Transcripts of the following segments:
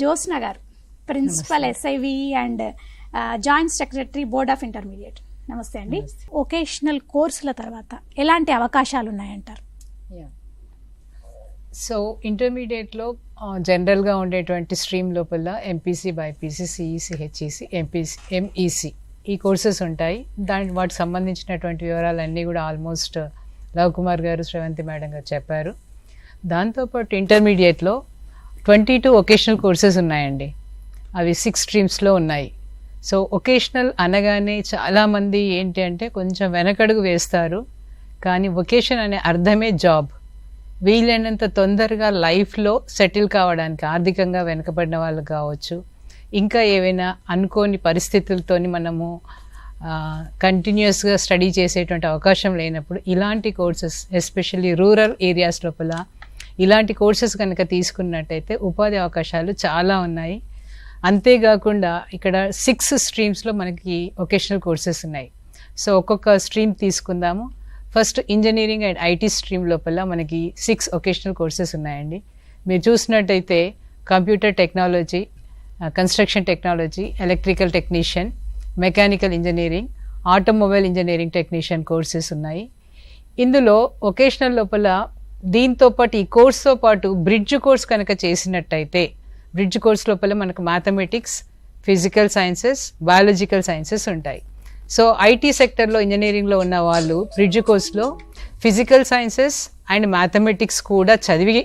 జ్యోత్స్న గారు, principal SIV and joint secretary board of intermediate. నమస్తే అండి. వొకేషనల్ కోర్సుల తర్వాత ఎలాంటి అవకాశాలు ఉన్నాయంటారు? సో ఇంటర్మీడియట్లో జనరల్గా ఉండేటువంటి స్ట్రీమ్ లోపల MPC, BIPC, CEC, HEC, MEC ఈ కోర్సెస్ ఉంటాయి. వాటికి సంబంధించినటువంటి వివరాలన్నీ కూడా ఆల్మోస్ట్ లవ్ కుమార్ గారు, శ్రవంతి మేడం గారు చెప్పారు. దాంతోపాటు ఇంటర్మీడియట్లో 22 వొకేషనల్ కోర్సెస్ ఉన్నాయండి. అవి 6 స్ట్రీమ్స్లో ఉన్నాయి. సో వొకేషనల్ అనగానే చాలామంది ఏంటి అంటే కొంచెం వెనకడుగు వేస్తారు. కానీ వొకేషన్ అనే అర్థమే జాబ్. వీలైనంత తొందరగా లైఫ్లో సెటిల్ కావడానికి, ఆర్థికంగా వెనకబడిన వాళ్ళు కావచ్చు, ఇంకా ఏవైనా అనుకోని పరిస్థితులతోని మనము కంటిన్యూస్గా స్టడీ చేసేటువంటి అవకాశం లేనప్పుడు ఇలాంటి కోర్సెస్, ఎస్పెషల్లీ రూరల్ ఏరియాస్ లోపల ఇలాంటి కోర్సెస్ కనుక తీసుకున్నట్టయితే ఉపాధి అవకాశాలు చాలా ఉన్నాయి. అంతేకాకుండా ఇక్కడ 6 స్ట్రీమ్స్లో మనకి వొకేషనల్ కోర్సెస్ ఉన్నాయి. సో ఒక్కొక్క స్ట్రీమ్ తీసుకుందాము. First engineering and IT stream లోపల మనకి 6 వొకేషనల్ కోర్సెస్ ఉన్నాయండి. మీరు చూసినట్టయితే computer technology, construction technology, electrical technician, mechanical engineering, automobile engineering technician courses ఉన్నాయి. ఇందులో వొకేషనల్ లోపల దీంతో పాటు ఈ కోర్స్తో పాటు బ్రిడ్జ్ కోర్స్ కనుక చేసినట్టయితే, బ్రిడ్జ్ కోర్స్ లోపల మనకు mathematics, physical sciences, biological sciences ఉంటాయి. సో IT సెక్టర్లో ఇంజనీరింగ్లో ఉన్న వాళ్ళు బ్రిడ్జ్ కోర్స్లో ఫిజికల్ సైన్సెస్ అండ్ మ్యాథమెటిక్స్ కూడా చదివి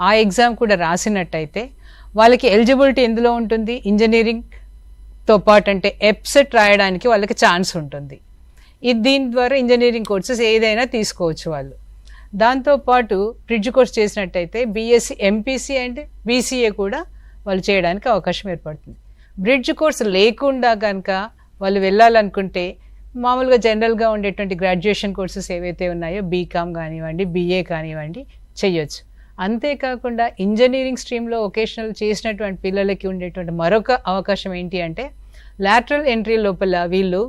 ఆ ఎగ్జామ్ కూడా రాసినట్టయితే వాళ్ళకి ఎలిజిబిలిటీ ఎందులో ఉంటుంది? ఇంజనీరింగ్తో పాటు అంటే EPSET రాయడానికి వాళ్ళకి ఛాన్స్ ఉంటుంది. దీని ద్వారా ఇంజనీరింగ్ కోర్సెస్ ఏదైనా తీసుకోవచ్చు వాళ్ళు. దాంతోపాటు బ్రిడ్జ్ కోర్స్ చేసినట్టయితే BSc, MPC అండ్ BCA కూడా వాళ్ళు చేయడానికి అవకాశం ఏర్పడుతుంది. బ్రిడ్జ్ కోర్స్ లేకుండా కనుక వాళ్ళు వెళ్ళాలనుకుంటే మామూలుగా జనరల్గా ఉండేటువంటి గ్రాడ్యుయేషన్ కోర్సెస్ ఏవైతే ఉన్నాయో BCom కానివ్వండి, BA కానివ్వండి చేయొచ్చు. అంతేకాకుండా ఇంజనీరింగ్ స్ట్రీమ్లో వొకేషనల్ చేసినటువంటి పిల్లలకి ఉండేటువంటి మరొక అవకాశం ఏంటి అంటే లాటరల్ ఎంట్రీ లోపల వీళ్ళు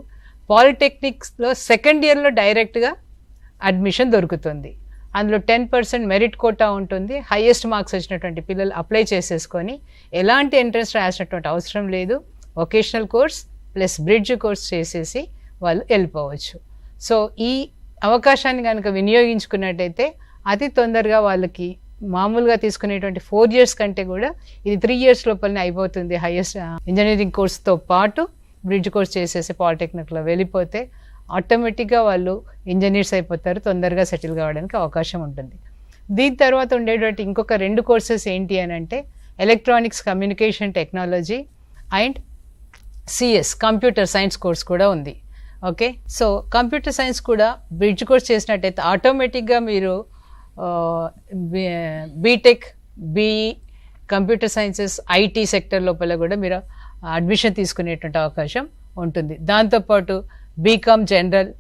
పాలిటెక్నిక్స్లో సెకండ్ ఇయర్లో డైరెక్ట్గా అడ్మిషన్ దొరుకుతుంది. అందులో 10% మెరిట్ కోటా ఉంటుంది. హైయెస్ట్ మార్క్స్ వచ్చినటువంటి పిల్లలు అప్లై చేసేసుకొని ఎలాంటి ఎంట్రన్స్ రాసినటువంటి అవసరం లేదు. Vocational course plus bridge course చేసేసి వాళ్ళు వెళ్ళిపోవచ్చు. సో ఈ అవకాశాన్ని కనుక వినియోగించుకున్నట్టయితే అతి తొందరగా వాళ్ళకి మామూలుగా తీసుకునేటువంటి 4 years కంటే కూడా ఇది 3 years లోపలనే అయిపోతుంది. హైయెస్ట్ ఇంజనీరింగ్ కోర్స్తో పాటు బ్రిడ్జ్ కోర్స్ చేసేసి పాలిటెక్నిక్లో వెళ్ళిపోతే ఆటోమేటిక్గా వాళ్ళు ఇంజనీర్స్ అయిపోతారు, తొందరగా సెటిల్ కావడానికి అవకాశం ఉంటుంది. దీని తర్వాత ఉండేటువంటి ఇంకొక 2 కోర్సెస్ ఏంటి అని అంటే electronics communication technology and CS computer science course కూడా ఉంది. ఓకే, సో కంప్యూటర్ సైన్స్ కూడా బ్రిడ్జ్ కోర్స్ చేసినట్టయితే ఆటోమేటిక్గా మీరు BTech, BE, computer sciences, IT sector లోపల కూడా మీరు అడ్మిషన్ తీసుకునేటువంటి అవకాశం ఉంటుంది. దాంతోపాటు BCom జనరల్,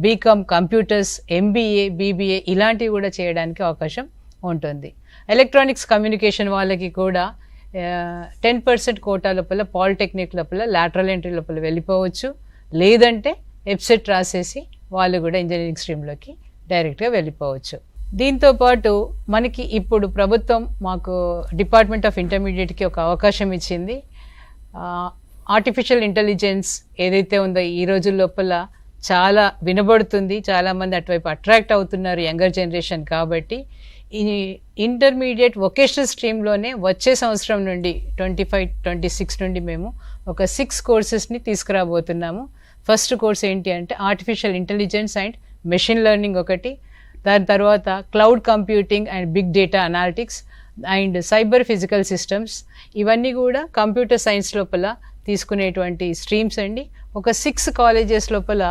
BCom కంప్యూటర్స్, MBA, BBA ఇలాంటివి కూడా చేయడానికి అవకాశం ఉంటుంది. ఎలక్ట్రానిక్స్ కమ్యూనికేషన్ వాళ్ళకి కూడా 10% కోటా లోపల పాలిటెక్నిక్ లోపల లాటరల్ ఎంట్రీ లోపల వెళ్ళిపోవచ్చు. లేదంటే EPSET రాసేసి వాళ్ళు కూడా ఇంజనీరింగ్ స్ట్రీమ్లోకి డైరెక్ట్గా వెళ్ళిపోవచ్చు. దీంతోపాటు మనకి ఇప్పుడు ప్రభుత్వం మాకు డిపార్ట్మెంట్ ఆఫ్ ఇంటర్మీడియట్కి ఒక అవకాశం ఇచ్చింది. ఆర్టిఫిషియల్ ఇంటెలిజెన్స్ ఏదైతే ఉందో ఈ రోజుల లోపల చాలా వినబడుతుంది, చాలామంది అటువైపు అట్రాక్ట్ అవుతున్నారు యంగర్ జనరేషన్. కాబట్టి ఈ ఇంటర్మీడియట్ వొకేషనల్ స్ట్రీమ్లోనే వచ్చే సంవత్సరం నుండి 25-26 నుండి మేము ఒక 6 కోర్సెస్ని తీసుకురాబోతున్నాము. ఫస్ట్ కోర్స్ ఏంటి అంటే artificial intelligence and machine learning ఒకటి, దాని తర్వాత cloud computing and big data analytics and cyber physical systems. ఇవన్నీ కూడా కంప్యూటర్ సైన్స్ లోపల తీసుకునేటువంటి స్ట్రీమ్స్ అండి. ఒక 6 కాలేజెస్ లోపల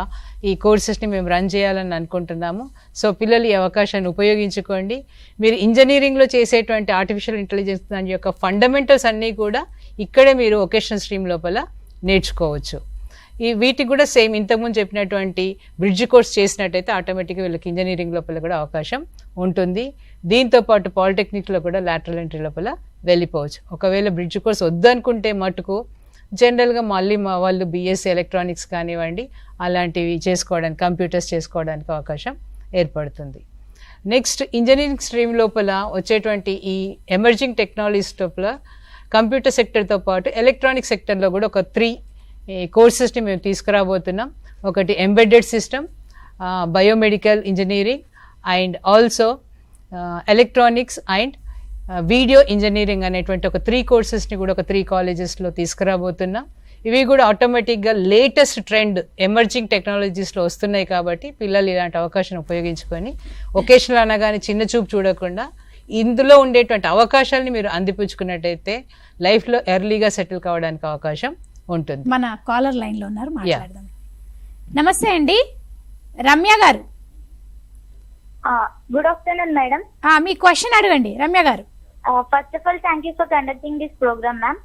ఈ కోర్సెస్ని మేము రన్ చేయాలని అనుకుంటున్నాము. సో పిల్లలు ఈ అవకాశాన్ని ఉపయోగించుకోండి. మీరు ఇంజనీరింగ్లో చేసేటువంటి ఆర్టిఫిషియల్ ఇంటెలిజెన్స్ దాని యొక్క ఫండమెంటల్స్ అన్నీ కూడా ఇక్కడే మీరు వొకేషనల్ స్ట్రీమ్ లోపల నేర్చుకోవచ్చు. వీటికి కూడా సేమ్ ఇంతకుముందు చెప్పినటువంటి బ్రిడ్జ్ కోర్స్ చేసినట్టయితే ఆటోమేటిక్గా వీళ్ళకి ఇంజనీరింగ్ లోపల కూడా అవకాశం ఉంటుంది. దీంతోపాటు పాలిటెక్నిక్లో కూడా లాటరల్ ఎంట్రీ లోపల వెళ్ళిపోవచ్చు. ఒకవేళ బ్రిడ్జ్ కోర్స్ వద్దనుకుంటే మటుకు జనరల్గా మళ్ళీ వాళ్ళు BSc ఎలక్ట్రానిక్స్ కానివ్వండి అలాంటివి చేసుకోవడానికి, కంప్యూటర్స్ చేసుకోవడానికి అవకాశం ఏర్పడుతుంది. నెక్స్ట్ ఇంజనీరింగ్ స్ట్రీమ్ లోపల వచ్చేటువంటి ఈ ఎమర్జింగ్ టెక్నాలజీస్ లోపల కంప్యూటర్ సెక్టర్తో పాటు ఎలక్ట్రానిక్ సెక్టర్లో కూడా ఒక 3 కోర్సెస్ని మేము తీసుకురాబోతున్నాం. ఒకటి embedded system, biomedical engineering and also electronics and video engineering అనేటువంటి ఒక 3 కోర్సెస్ని కూడా ఒక 3 కాలేజెస్లో తీసుకురాబోతున్నాం. ఇవి కూడా ఆటోమేటిక్గా లేటెస్ట్ ట్రెండ్ ఎమర్జింగ్ టెక్నాలజీస్లో వస్తున్నాయి కాబట్టి పిల్లలు ఇలాంటి అవకాశం ఉపయోగించుకొని ఒకేషనల్ అనగానే చిన్న చూపు చూడకుండా ఇందులో ఉండేటువంటి అవకాశాలని మీరు అందిపుచ్చుకున్నట్టయితే లైఫ్లో ఎర్లీగా సెటిల్ కావడానికి అవకాశం ఉంటుంది. మన కాలర్ లైన్లో ఉన్నారు, మాట్లాడదాం. నమస్తే అండి, రమ్య గారు. Good afternoon madam. మీ క్వశ్చన్ అడగండి రమ్య గారు. First of all thank you for conducting this programme ma'am.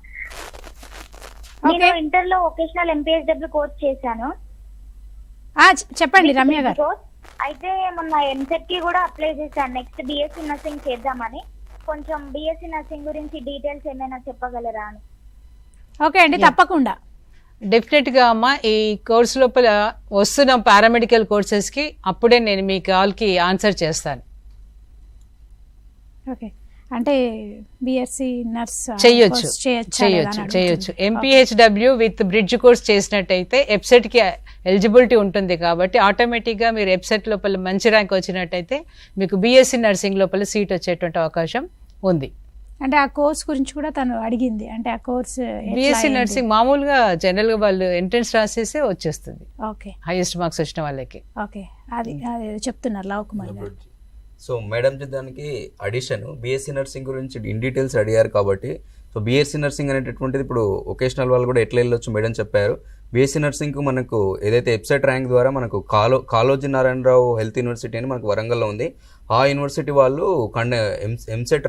నేను ఇంటర్ లో వొకేషనల్ MPSW కోర్స్ చేశాను. చెప్పండి రమ్య గారు. అయితే మొన్న ఎంసెట్ కి కూడా అప్లై చేశాను. నెక్స్ట్ BSc నర్సింగ్ చేద్దామని. కొంచెం BSc నర్సింగ్ గురించి డీటెయిల్స్ ఏమైనా చెప్పగలరా అని. ఓకే అండి, తప్పకుండా. డెఫినెట్గా అమ్మ, ఈ కోర్సు లోపల వస్తున్న పారామెడికల్ కోర్సెస్కి అప్పుడే నేను మీ కాల్కి ఆన్సర్ చేస్తాను. ఓకే, అంటే BSc నర్స్ చేయొచ్చు. MPHW విత్ బ్రిడ్జ్ కోర్స్ చేసినట్టయితే ఎప్సెట్కి ఎలిజిబిలిటీ ఉంటుంది కాబట్టి ఆటోమేటిక్గా మీరు ఎప్సెట్ లోపల మంచి ర్యాంక్ వచ్చినట్టయితే మీకు BSc నర్సింగ్ లోపల సీట్ వచ్చేటువంటి అవకాశం ఉంది. అంటే ఆ కోర్స్ గురించి కూడా తను అడిగింది. అంటే ఆ కోర్స్ BSc నర్సింగ్ మామూలుగా జనరల్గా వాళ్ళు ఎంట్రన్స్ రాసేసి వచ్చేస్తుంది. ఓకే, హైయెస్ట్ మార్క్స్ వచ్చిన వాళ్ళకి. ఓకే, అది చెప్తున్నారు లవ్ కుమార్ గారు. సో మేడం దానికి అడిషన్ BSc నర్సింగ్ గురించి ఇన్ డీటెయిల్స్ అడిగారు కాబట్టి, సో BSc నర్సింగ్ అనేటటువంటిది ఇప్పుడు వొకేషనల్ వాళ్ళు కూడా ఎట్లా వెళ్ళొచ్చు మేడం చెప్పారు. BSc నర్సింగ్కు మనకు ఏదైతే ఎప్సెట్ ర్యాంక్ ద్వారా మనకు కాళోజీ నారాయణరావు హెల్త్ యూనివర్సిటీ అని మనకు వరంగల్లో ఉంది. ఆ యూనివర్సిటీ వాళ్ళు ఎప్సెట్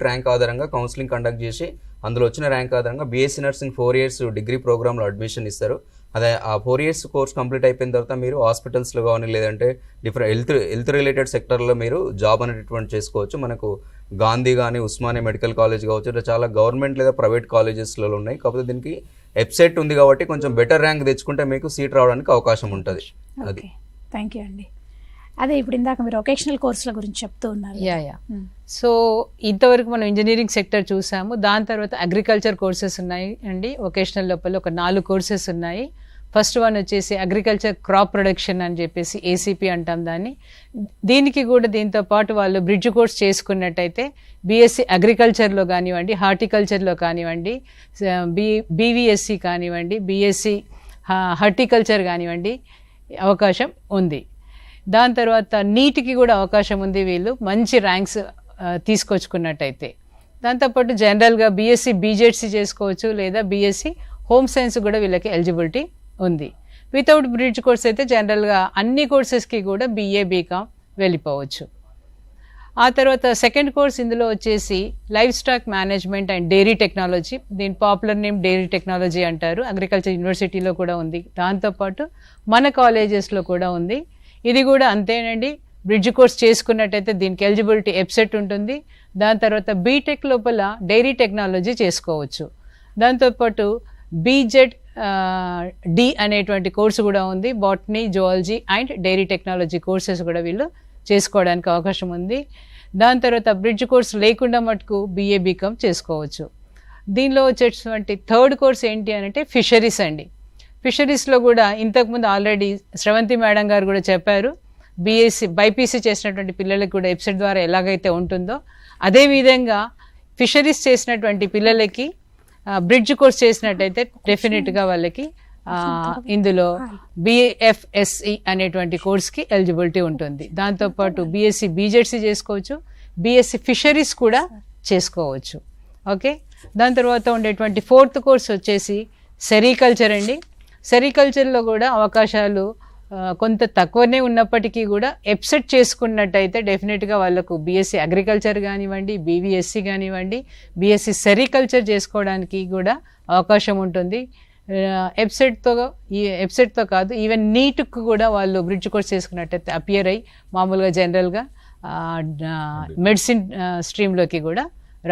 ర్యాంక్ ఆధారంగా కౌన్సిలింగ్ కండక్ట్ చేసి అందులో వచ్చిన ర్యాంక్ ఆధారంగా BSc నర్సింగ్ 4 years డిగ్రీ ప్రోగ్రామ్లో అడ్మిషన్ ఇస్తారు. అదే ఆ 4 years కోర్స్ కంప్లీట్ అయిపోయిన తర్వాత మీరు హాస్పిటల్స్లో కానీ లేదంటే డిఫరెంట్ హెల్త్ రిలేటెడ్ సెక్టర్లో మీరు జాబ్ అనేటటువంటి చేసుకోవచ్చు. మనకు గాంధీ కానీ ఉస్మానియా మెడికల్ కాలేజ్ కావచ్చు, ఇట్లా చాలా గవర్నమెంట్ లేదా ప్రైవేట్ కాలేజెస్లో ఉన్నాయి. కాకపోతే దీనికి వెబ్సైట్ ఉంది కాబట్టి కొంచెం బెటర్ ర్యాంక్ తెచ్చుకుంటే మీకు సీట్ రావడానికి అవకాశం ఉంటుంది. అది థ్యాంక్ యూ అండి. అదే ఇప్పుడు ఇందాక మీరు వొకేషనల్ కోర్సుల గురించి చెప్తూ ఉన్నారు. సో ఇంతవరకు మనం ఇంజనీరింగ్ సెక్టర్ చూసాము. దాని తర్వాత అగ్రికల్చర్ కోర్సెస్ ఉన్నాయి అండి. వొకేషనల్ లోపల ఒక 4 కోర్సెస్ ఉన్నాయి. ఫస్ట్ వన్ వచ్చేసి అగ్రికల్చర్ క్రాప్ ప్రొడక్షన్ అని చెప్పేసి ACP అంటాం దాన్ని. దీనికి కూడా దీంతో పాటు వాళ్ళు బ్రిడ్జ్ కోర్స్ చేసుకున్నట్టయితే BSc అగ్రికల్చర్లో కానివ్వండి, హార్టికల్చర్లో కానివ్వండి, BVSc కానివ్వండి, BSc హార్టికల్చర్ కానివ్వండి అవకాశం ఉంది. దాని తర్వాత నీట్కి కూడా అవకాశం ఉంది వీళ్ళు మంచి ర్యాంక్స్ తీసుకొచ్చుకున్నట్టయితే. దాంతోపాటు జనరల్గా BSc BJC చేసుకోవచ్చు లేదా BSc హోమ్ సైన్స్ కూడా వీళ్ళకి ఎలిజిబిలిటీ ఉంది. వితౌట్ బ్రిడ్జ్ కోర్స్ అయితే జనరల్గా అన్ని కోర్సెస్కి కూడా BA BCom వెళ్ళిపోవచ్చు. ఆ తర్వాత సెకండ్ కోర్స్ ఇందులో వచ్చేసి livestock management and dairy technology. దీని పాపులర్ నేమ్ డైరీ టెక్నాలజీ అంటారు. అగ్రికల్చర్ యూనివర్సిటీలో కూడా ఉంది. దాంతోపాటు మన కాలేజెస్లో కూడా ఉంది. ఇది కూడా అంతేనండి. బ్రిడ్జ్ కోర్స్ చేసుకున్నట్టయితే దీనికి ఎలిజిబిలిటీ ఎప్సెట్ ఉంటుంది. దాని తర్వాత బీటెక్ లోపల డైరీ టెక్నాలజీ చేసుకోవచ్చు. దాంతోపాటు BZD అనేటువంటి కోర్సు కూడా ఉంది. Botany, zoology and dairy technology courses కూడా వీళ్ళు చేసుకోవడానికి అవకాశం ఉంది. దాని తర్వాత బ్రిడ్జ్ కోర్స్ లేకుండా మటుకు BA BCom చేసుకోవచ్చు. దీనిలో వచ్చేటువంటి థర్డ్ కోర్స్ ఏంటి అని అంటే ఫిషరీస్ అండి. ఫిషరీస్లో కూడా ఇంతకుముందు ఆల్రెడీ శ్రవంతి మేడం గారు కూడా చెప్పారు. BPC చేసినటువంటి పిల్లలకు కూడా వెబ్సైట్ ద్వారా ఎలాగైతే ఉంటుందో అదేవిధంగా ఫిషరీస్ చేసినటువంటి పిల్లలకి బ్రిడ్జ్ కోర్స్ చేసినట్టయితే డెఫినెట్గా వాళ్ళకి ఇందులో BFSC అనేటువంటి కోర్స్కి ఎలిజిబిలిటీ ఉంటుంది. దాంతోపాటు BSc BJC చేసుకోవచ్చు, BSc ఫిషరీస్ కూడా చేసుకోవచ్చు. ఓకే, దాని తర్వాత ఉండేటువంటి ఫోర్త్ కోర్స్ వచ్చేసి సెరికల్చర్ అండి. సెరికల్చర్లో కూడా అవకాశాలు కొంత తక్కువనే ఉన్నప్పటికీ కూడా ఎప్సెట్ చేసుకున్నట్టయితే డెఫినెట్గా వాళ్ళకు BSc అగ్రికల్చర్ కానివ్వండి, BVSc కానివ్వండి, BSc సెరికల్చర్ చేసుకోవడానికి కూడా అవకాశం ఉంటుంది. ఎప్సెట్తో కాదు ఈవెన్ నీట్కు కూడా వాళ్ళు బ్రిడ్జ్ కోర్స్ చేసుకున్నట్టయితే అపియర్ అయ్యి మామూలుగా జనరల్గా మెడిసిన్ స్ట్రీమ్లోకి కూడా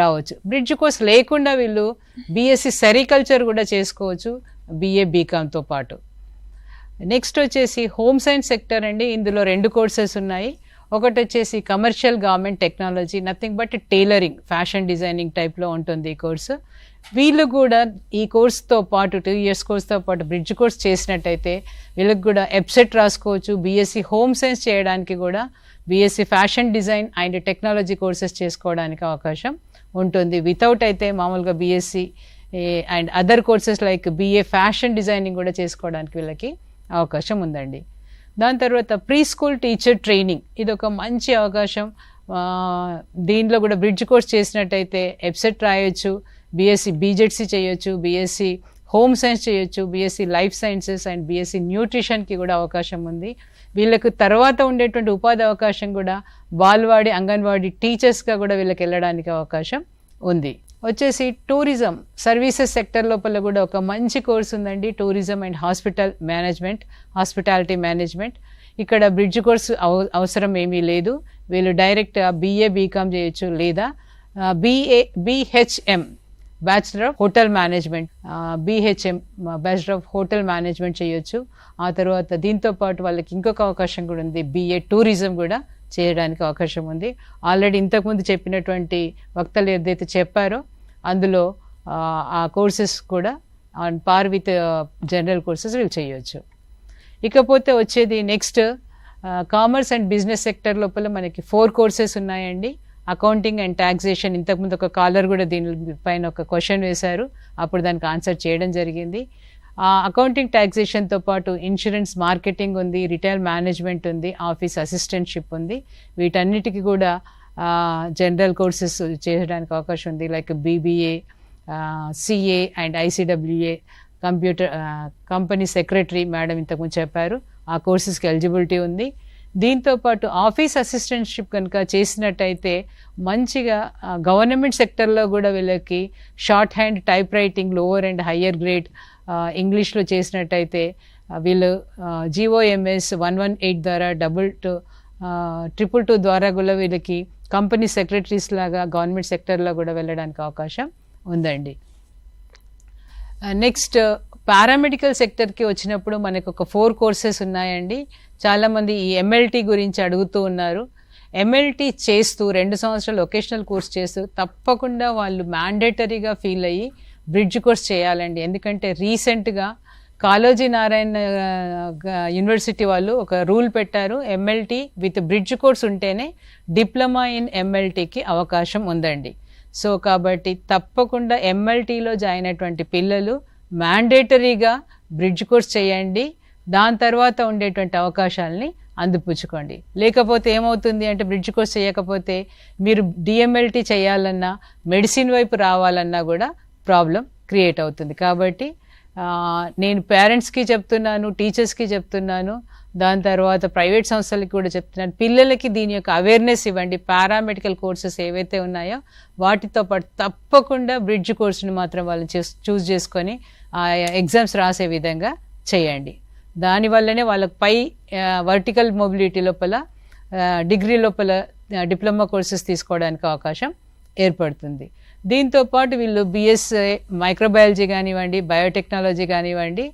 రావచ్చు. బ్రిడ్జ్ కోర్స్ లేకుండా వీళ్ళు BSc సెరికల్చర్ కూడా చేసుకోవచ్చు BA BComతో పాటు. నెక్స్ట్ వచ్చేసి హోమ్ సైన్స్ సెక్టర్ అండి. ఇందులో 2 కోర్సెస్ ఉన్నాయి. ఒకటి వచ్చేసి commercial government technology, nothing but tailoring, fashion designing టైప్లో ఉంటుంది ఈ కోర్సు. వీళ్ళు కూడా ఈ కోర్స్తో పాటు 2 years కోర్స్తో పాటు బ్రిడ్జ్ కోర్స్ చేసినట్టయితే వీళ్ళకి కూడా ఎప్సెట్ రాసుకోవచ్చు. బీఎస్సీ హోమ్ సైన్స్ చేయడానికి కూడా, BSc fashion design and technology courses చేసుకోవడానికి అవకాశం ఉంటుంది. వితౌట్ అయితే మామూలుగా BSc and other courses like BA fashion designing కూడా చేసుకోవడానికి వీళ్ళకి అవకాశం ఉందండి. దాని తర్వాత ప్రీ స్కూల్ టీచర్ ట్రైనింగ్, ఇది ఒక మంచి అవకాశం. దీనిలో కూడా బ్రిడ్జ్ కోర్స్ చేసినట్టయితే ఎప్సెట్ రాయొచ్చు, బీఎస్సీ బీజెడ్సీ చేయొచ్చు, బీఎస్సీ హోమ్ సైన్స్ చేయొచ్చు, BSc life sciences and BSc న్యూట్రిషన్కి కూడా అవకాశం ఉంది. వీళ్ళకు తర్వాత ఉండేటువంటి ఉపాధి అవకాశం కూడా బాల్వాడి, అంగన్వాడీ టీచర్స్గా కూడా వీళ్ళకి వెళ్ళడానికి అవకాశం ఉంది. వచ్చేసి టూరిజం సర్వీసెస్ సెక్టర్ లోపల కూడా ఒక మంచి కోర్స్ ఉందండి, టూరిజం అండ్ హాస్పిటాలిటీ మేనేజ్మెంట్. ఇక్కడ బ్రిడ్జ్ కోర్సు అవసరం ఏమీ లేదు. వీళ్ళు డైరెక్ట్ బీఏ బీకామ్ చేయొచ్చు, లేదా BHM bachelor of hotel management, BHM bachelor of hotel management చేయొచ్చు. ఆ తర్వాత దీంతో పాటు వాళ్ళకి ఇంకొక అవకాశం కూడా ఉంది, BA టూరిజం కూడా చేయడానికి అవకాశం ఉంది. ఆల్రెడీ ఇంతకుముందు చెప్పినటువంటి వక్తలు ఏదైతే చెప్పారో అందులో ఆ కోర్సెస్ కూడా on par with general courses వీళ్ళు చేయొచ్చు. ఇకపోతే వచ్చేది next commerce and business sector లోపల మనకి 4 కోర్సెస్ ఉన్నాయండి. అకౌంటింగ్ అండ్ ట్యాక్సేషన్, ఇంతకుముందు ఒక కాలర్ కూడా దీనిపైన ఒక క్వశ్చన్ వేశారు, అప్పుడు దానికి ఆన్సర్ చేయడం జరిగింది. అకౌంటింగ్ ట్యాక్సేషన్తో పాటు ఇన్సూరెన్స్ మార్కెటింగ్ ఉంది, రిటైల్ మేనేజ్మెంట్ ఉంది, ఆఫీస్ అసిస్టెంట్షిప్ ఉంది. వీటన్నిటికీ కూడా జనరల్ కోర్సెస్ చేయడానికి అవకాశం ఉంది, like BBA, CA and ICWA, company secretary madam ఇంతకుముందు చెప్పారు, ఆ కోర్సెస్కి ఎలిజిబిలిటీ ఉంది. దీంతో పాటు ఆఫీస్ అసిస్టెంట్షిప్ కనుక చేసినట్టయితే మంచిగా గవర్నమెంట్ సెక్టర్లో కూడా వీళ్ళకి short hand, type writing, lower and higher grade ఇంగ్లీష్లో చేసినట్టయితే వీళ్ళు GOMS 118 ద్వారా 222 ద్వారా కూడా వీళ్ళకి కంపెనీ సెక్రటరీస్ లాగా గవర్నమెంట్ సెక్టర్లో కూడా వెళ్ళడానికి అవకాశం ఉందండి. నెక్స్ట్ పారామెడికల్ సెక్టర్కి వచ్చినప్పుడు మనకు ఒక 4 కోర్సెస్ ఉన్నాయండి. చాలామంది ఈ MLT గురించి అడుగుతూ ఉన్నారు. MLT చేస్తూ 2 సంవత్సరాలు వొకేషనల్ కోర్స్ చేస్తూ తప్పకుండా వాళ్ళు మ్యాండేటరీగా ఫీల్ అయ్యి బ్రిడ్జ్ కోర్స్ చేయాలండి. ఎందుకంటే రీసెంట్గా కాళోజీ నారాయణ యూనివర్సిటీ వాళ్ళు ఒక రూల్ పెట్టారు, MLT విత్ బ్రిడ్జ్ కోర్స్ ఉంటేనే డిప్లొమా ఇన్ MLTకి అవకాశం ఉందండి. సో కాబట్టి తప్పకుండా MLTలో జాయిన్ అయినటువంటి పిల్లలు మ్యాండేటరీగా బ్రిడ్జ్ కోర్స్ చేయండి. దాని తర్వాత ఉండేటువంటి అవకాశాలని అందిపుచ్చుకోండి. లేకపోతే ఏమవుతుంది అంటే బ్రిడ్జ్ కోర్స్ చేయకపోతే మీరు DMLT చేయాలన్నా, మెడిసిన్ వైపు రావాలన్నా కూడా ప్రాబ్లం క్రియేట్ అవుతుంది. కాబట్టి నేను పేరెంట్స్కి చెప్తున్నాను, టీచర్స్కి చెప్తున్నాను, దాని తర్వాత ప్రైవేట్ సంస్థలకి కూడా చెప్తున్నాను, పిల్లలకి దీని యొక్క అవేర్నెస్ ఇవ్వండి. పారామెడికల్ కోర్సెస్ ఏవైతే ఉన్నాయో వాటితో పాటు తప్పకుండా బ్రిడ్జ్ కోర్సుని మాత్రం వాళ్ళని చూస్ చేసుకొని ఆ ఎగ్జామ్స్ రాసే విధంగా చేయండి. దానివల్లనే వాళ్ళకి పై వర్టికల్ మొబిలిటీ లోపల డిగ్రీ లోపల డిప్లొమా కోర్సెస్ తీసుకోవడానికి అవకాశం ఏర్పడుతుంది. దీంతో పాటు వీళ్ళు BSc మైక్రోబయాలజీ కానివ్వండి, బయోటెక్నాలజీ కానివ్వండి,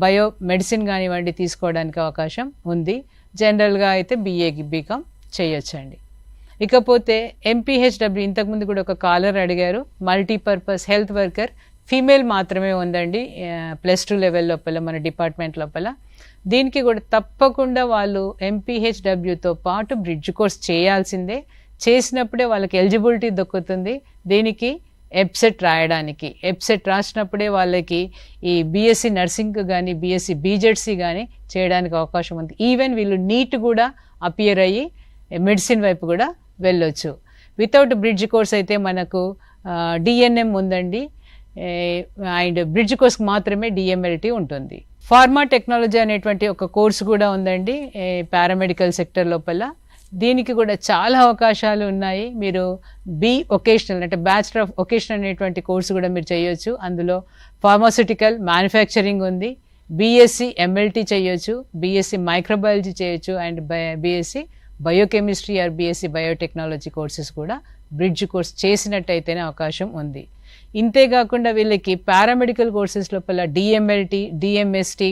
బయో మెడిసిన్ కానివ్వండి తీసుకోవడానికి అవకాశం ఉంది. జనరల్గా అయితే BA బీకామ్ చేయొచ్చండి. ఇకపోతే MPHW, ఇంతకుముందు కూడా ఒక కాలర్ అడిగారు, మల్టీపర్పస్ హెల్త్ వర్కర్ ఫీమేల్ మాత్రమే ఉందండి +2 లెవెల్ లోపల మన డిపార్ట్మెంట్ లోపల. దీనికి కూడా తప్పకుండా వాళ్ళు MPHWతో పాటు బ్రిడ్జ్ కోర్స్ చేయాల్సిందే. చేసినప్పుడే వాళ్ళకి ఎలిజిబిలిటీ దొక్కుతుంది. దీనికి ఎప్సెట్ రాయడానికి, ఎప్సెట్ రాసినప్పుడే వాళ్ళకి ఈ BSc నర్సింగ్ కానీ, BSc BJC కానీ చేయడానికి అవకాశం ఉంది. ఈవెన్ వీళ్ళు నీట్ కూడా అపియర్ అయ్యి మెడిసిన్ వైపు కూడా వెళ్ళొచ్చు. వితౌట్ బ్రిడ్జ్ కోర్స్ అయితే మనకు DNM ఉందండి, అండ్ బ్రిడ్జ్ కోర్స్కి మాత్రమే DMLT ఉంటుంది. ఫార్మా టెక్నాలజీ అనేటువంటి ఒక కోర్సు కూడా ఉందండి పారామెడికల్ సెక్టర్ లోపల. దీనికి కూడా చాలా అవకాశాలు ఉన్నాయి. మీరు వొకేషనల్ అంటే బ్యాచిలర్ ఆఫ్ వొకేషనల్ అనేటువంటి కోర్సు కూడా మీరు చేయొచ్చు. అందులో ఫార్మాస్యూటికల్ మ్యానుఫ్యాక్చరింగ్ ఉంది, BSc MLT చేయొచ్చు, BSc మైక్రోబయాలజీ చేయొచ్చు, and BSc biochemistry are BSc biotechnology courses కూడా బ్రిడ్జ్ కోర్స్ చేసినట్టయితేనే అవకాశం ఉంది. ఇంతేకాకుండా వీళ్ళకి పారామెడికల్ కోర్సెస్ లోపల DMLT, DMST,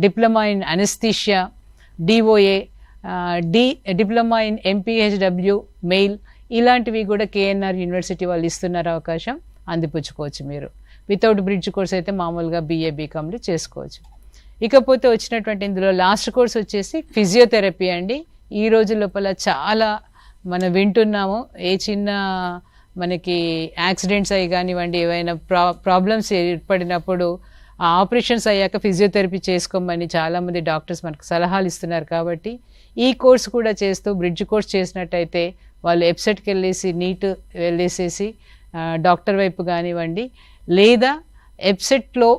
diploma in anaesthesia, DOA, diploma in MPHW mail ఇలాంటివి కూడా KNR యూనివర్సిటీ వాళ్ళు ఇస్తున్నారు అవకాశం, అందిపుచ్చుకోవచ్చు మీరు. వితౌట్ బ్రిడ్జ్ కోర్స్ అయితే మామూలుగా BA BComలు చేసుకోవచ్చు. ఇకపోతే వచ్చినటువంటి ఇందులో లాస్ట్ కోర్స్ వచ్చేసి ఫిజియోథెరపీ అండి. ఈ రోజు లోపల చాలా మనం వింటున్నాము, ఏ చిన్న మనకి యాక్సిడెంట్స్ అయ్యి కానివ్వండి, ఏవైనా ప్రాబ్లమ్స్ ఏర్పడినప్పుడు ఆ ఆపరేషన్స్ అయ్యాక ఫిజియోథెరపీ చేసుకోమని చాలామంది డాక్టర్స్ మనకు సలహాలు ఇస్తున్నారు. కాబట్టి ఈ కోర్స్ కూడా చేస్తూ బ్రిడ్జ్ కోర్స్ చేసినట్టయితే వాళ్ళు వెబ్సైట్కి వెళ్ళేసి నీట్ వెళ్ళేసేసి డాక్టర్ వైపు కానివ్వండి, లేదా వెబ్సైట్లో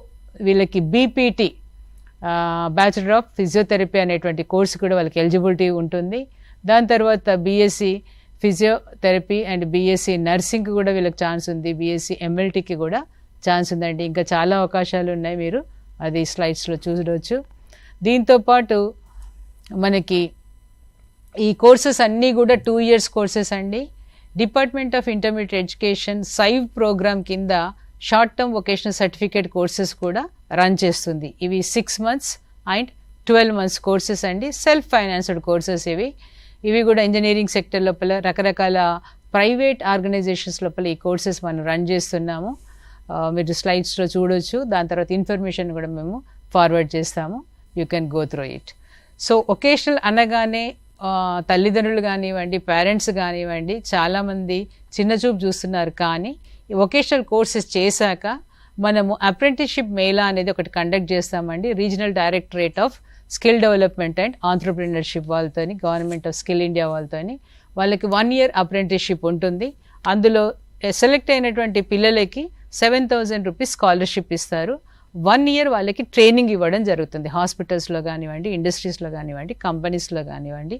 వీళ్ళకి BPT బ్యాచులర్ ఆఫ్ ఫిజియోథెరపీ అనేటువంటి కోర్సు కూడా వాళ్ళకి ఎలిజిబిలిటీ ఉంటుంది. దాని తర్వాత BSc physiotherapy and BSc nursing కూడా వీళ్ళకి ఛాన్స్ ఉంది, BSc MLTకి కూడా ఛాన్స్ ఉందండి. ఇంకా చాలా అవకాశాలు ఉన్నాయి, మీరు అది స్లైడ్స్లో చూడవచ్చు. దీంతోపాటు మనకి ఈ కోర్సెస్ అన్నీ కూడా 2 years కోర్సెస్ అండి. డిపార్ట్మెంట్ ఆఫ్ ఇంటర్మీడియట్ ఎడ్యుకేషన్ సైవ్ ప్రోగ్రామ్ కింద short term vocational certificate courses కూడా రన్ చేస్తుంది. ఇవి 6 months అండ్ 12 months కోర్సెస్ అండి. సెల్ఫ్ ఫైనాన్స్డ్ కోర్సెస్ ఇవి కూడా ఇంజనీరింగ్ సెక్టర్ లోపల రకరకాల ప్రైవేట్ ఆర్గనైజేషన్స్ లోపల ఈ కోర్సెస్ మనం రన్ చేస్తున్నాము. మీరు స్లైడ్స్లో చూడొచ్చు. దాని తర్వాత ఇన్ఫర్మేషన్ కూడా మేము ఫార్వర్డ్ చేస్తాము, you can go through it. So vocational అనగానే తల్లిదండ్రులు కానివ్వండి, పేరెంట్స్ కానివ్వండి, చాలామంది చిన్నచూపు చూస్తున్నారు. కానీ ఈ వొకేషనల్ కోర్సెస్ చేశాక మనము అప్రెంటిస్షిప్ మేళా అనేది ఒకటి కండక్ట్ చేస్తామండి. Regional directorate of skill development and entrepreneurship వాళ్ళతోని, గవర్నమెంట్ ఆఫ్ స్కిల్ ఇండియా వాళ్ళతోని వాళ్ళకి 1 year అప్రెంటిస్షిప్ ఉంటుంది. అందులో సెలెక్ట్ అయినటువంటి పిల్లలకి 7,000 rupees స్కాలర్షిప్ ఇస్తారు. 1 year వాళ్ళకి ట్రైనింగ్ ఇవ్వడం జరుగుతుంది, హాస్పిటల్స్లో కానివ్వండి, ఇండస్ట్రీస్లో కానివ్వండి, కంపెనీస్లో కానివ్వండి.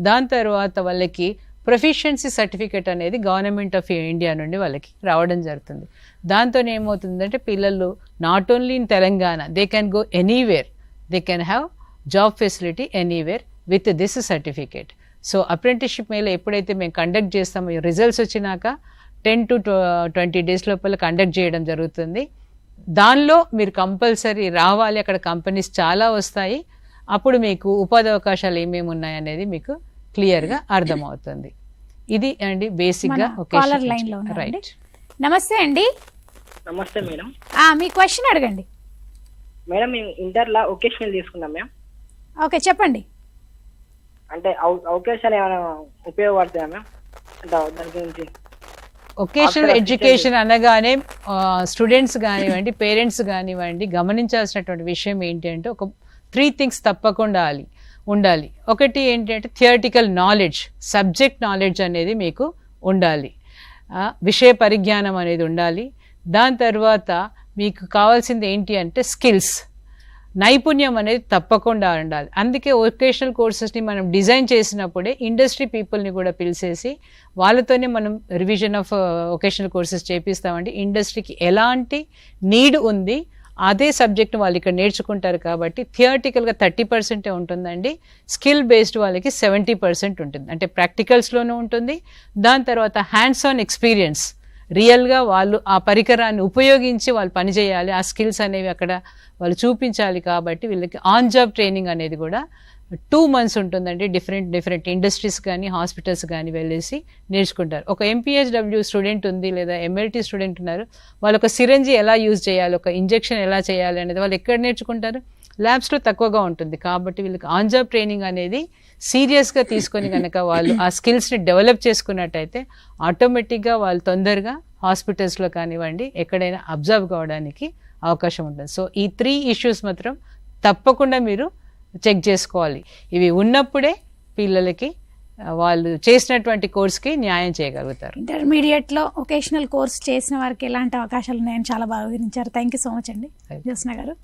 దాని తర్వాత వాళ్ళకి ప్రొఫిషియన్సీ సర్టిఫికేట్ అనేది గవర్నమెంట్ ఆఫ్ ఇండియా నుండి వాళ్ళకి రావడం జరుగుతుంది. దాంతో ఏమవుతుందంటే పిల్లలు not only in Telangana, they can go anywhere, they can have job facility anywhere with this certificate. So apprenticeship Mela ఎప్పుడైతే మేము కండక్ట్ చేస్తామో, రిజల్ట్స్ వచ్చినాక 10 to 20 days లోపల కండక్ట్ చేయడం జరుగుతుంది. దానిలో మీరు కంపల్సరీ రావాలి. అక్కడ కంపెనీస్ చాలా వస్తాయి. అప్పుడు మీకు ఉపాధి అవకాశాలు ఏమేమి ఉన్నాయి అనేది మీకు క్లియర్గా అర్థమవుతుంది. ఇది అండి బేసిక్గా కాలర్ లైన్ లో ఉన్నారండి. రైట్. నమస్తే అండి. నమస్తే మేడం. మీ క్వశ్చన్ అడగండి. మేడం మేము ఇంటర్లో ఒకేషనల్ తీసుకున్నాం మ్యామ్. ఓకే, చెప్పండి. అంటే అవకాశాలు ఏమైనా ఉపయోగపడతాయా మ్యామ్? అంటే దాని గురించి వొకేషనల్ ఎడ్యుకేషన్ అనగానే స్టూడెంట్స్ కానివ్వండి, పేరెంట్స్ కానివ్వండి, గమనించాల్సినటువంటి విషయం ఏంటి అంటే ఒక 3 things తప్పకుండా ఉండాలి. ఒకటి ఏంటంటే థియరిటికల్ నాలెడ్జ్, సబ్జెక్ట్ నాలెడ్జ్ అనేది మీకు ఉండాలి, విషయ పరిజ్ఞానం అనేది ఉండాలి. దాని తర్వాత మీకు కావాల్సింది ఏంటి అంటే స్కిల్స్, నైపుణ్యం అనేది తప్పకుండా ఉండాలి. అందుకే వొకేషనల్ కోర్సెస్ని మనం డిజైన్ చేసినప్పుడే ఇండస్ట్రీ పీపుల్ని కూడా పిలిచేసి వాళ్ళతోనే మనం రివిజన్ ఆఫ్ వొకేషనల్ కోర్సెస్ చేపిస్తామండి. ఇండస్ట్రీకి ఎలాంటి నీడ్ ఉంది అదే సబ్జెక్ట్ వాళ్ళు ఇక్కడ నేర్చుకుంటారు. కాబట్టి థియరిటికల్గా 30% ఉంటుందండి, స్కిల్ బేస్డ్ వాళ్ళకి 70% ఉంటుంది. అంటే ప్రాక్టికల్స్లోనూ ఉంటుంది. దాని తర్వాత హ్యాండ్స్ ఆన్ ఎక్స్పీరియన్స్, రియల్గా వాళ్ళు ఆ పరికరాన్ని ఉపయోగించి వాళ్ళు పనిచేయాలి, ఆ స్కిల్స్ అనేవి అక్కడ వాళ్ళు చూపించాలి. కాబట్టి వీళ్ళకి ఆన్ జాబ్ ట్రైనింగ్ అనేది కూడా 2 months ఉంటుందండి. డిఫరెంట్ ఇండస్ట్రీస్ కానీ హాస్పిటల్స్ కానీ వెళ్ళేసి నేర్చుకుంటారు. ఒక MPHW స్టూడెంట్ ఉంది లేదా MLT స్టూడెంట్ ఉన్నారు, వాళ్ళు ఒక సిరంజి ఎలా యూజ్ చేయాలి, ఒక ఇంజెక్షన్ ఎలా చేయాలి అనేది వాళ్ళు ఎక్కడ నేర్చుకుంటారు? ల్యాబ్స్లో తక్కువగా ఉంటుంది. కాబట్టి వీళ్ళకి ఆన్ జాబ్ ట్రైనింగ్ అనేది సీరియస్గా తీసుకొని కనుక వాళ్ళు ఆ స్కిల్స్ని డెవలప్ చేసుకున్నట్టయితే ఆటోమేటిక్గా వాళ్ళు తొందరగా హాస్పిటల్స్లో కానివ్వండి ఎక్కడైనా అబ్జర్వ్ కావడానికి అవకాశం ఉంటుంది. సో ఈ 3 issues మాత్రం తప్పకుండా మీరు చెక్ చేసుకోవాలి. ఇవి ఉన్నప్పుడే పిల్లలకి వాళ్ళు చేసినటువంటి కోర్స్కి న్యాయం చేయగలుగుతారు. ఇంటర్మీడియట్లో వొకేషనల్ కోర్స్ చేసిన వారికి ఎలాంటి అవకాశాలు ఉన్నాయని చాలా బాగా వివరించారు. థ్యాంక్ యూ సో మచ్ అండి జ్యోత్స్న గారు.